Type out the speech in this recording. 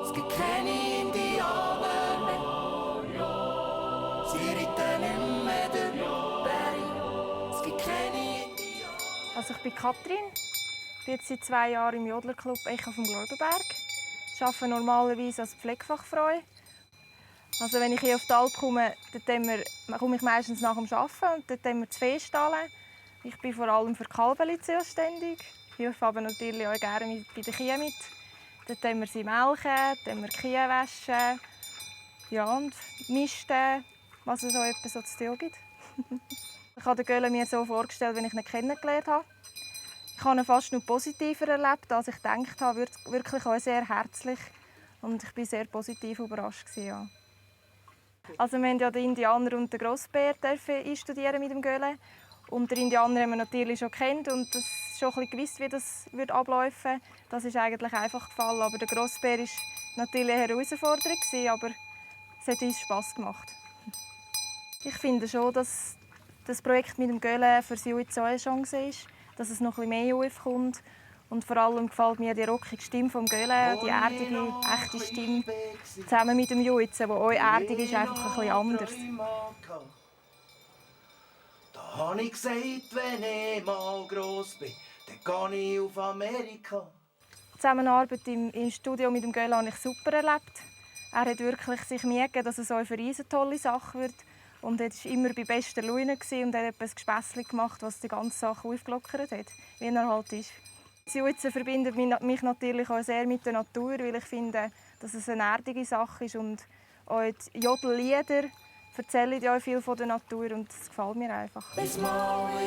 Es gibt keine Indianer mehr. Sie reiten nicht mehr durch die Berge. Es gibt keine Indianer. Also ich bin Katrin, bin jetzt seit 2 Jahren im Jodlerclub Echo vom Gläubenberg. Ich arbeite normalerweise als Pflegefachfrau. Also wenn ich hier auf die Alp komme, dann komme ich meistens nach dem Arbeiten und dort haben wir das Viehstallen. Ich bin vor allem für Kalben zuständig. Ich helfe aber natürlich auch gerne bei den Kühen mit. Dort haben wir sie melken, dort haben wir die Kühe waschen, ja, und misten, was es so etwas so zu tun gibt. Ich habe den Göller mir so vorgestellt, wenn ich ihn kennengelernt habe. Ich habe ihn fast noch positiver erlebt, als ich gedacht habe. Wirklich auch sehr herzlich. Und ich war sehr positiv überrascht. Ja. Also wir haben ja den Indianer und den Grossbär einstudieren mit dem Göller. Und den Indianer haben wir natürlich schon kennt und das schon ein bisschen gewusst, wie das ablaufen würde. Das ist eigentlich einfach gefallen. Aber der Grossbär war natürlich eine Herausforderung, aber es hat uns Spass gemacht. Ich finde schon, dass das Projekt mit dem Göller für sie jetzt auch eine Chance ist, dass es noch ein bisschen mehr aufkommt. Und vor allem gefällt mir die rockige Stimme vom Göller, die erdige, echte Stimme, zusammen mit dem Juizen, der auch erdig ist, einfach ein bisschen anders. Da habe ich gesagt, wenn ich mal gross bin, dann gehe ich auf Amerika. Die Zusammenarbeit im Studio mit dem Göller habe ich super erlebt. Er hat wirklich sich Mühe gegeben, dass es auch für uns eine tolle Sache wird. Und er war immer bei bester Laune und hat etwas Gespässli gemacht, was die ganze Sache aufgelockert hat, wie er halt ist. Das Juizen verbindet mich natürlich auch sehr mit der Natur, weil ich finde, dass es eine erdige Sache ist. Und auch die Jodellieder erzählen ja auch viel von der Natur und das gefällt mir einfach. Bis mal war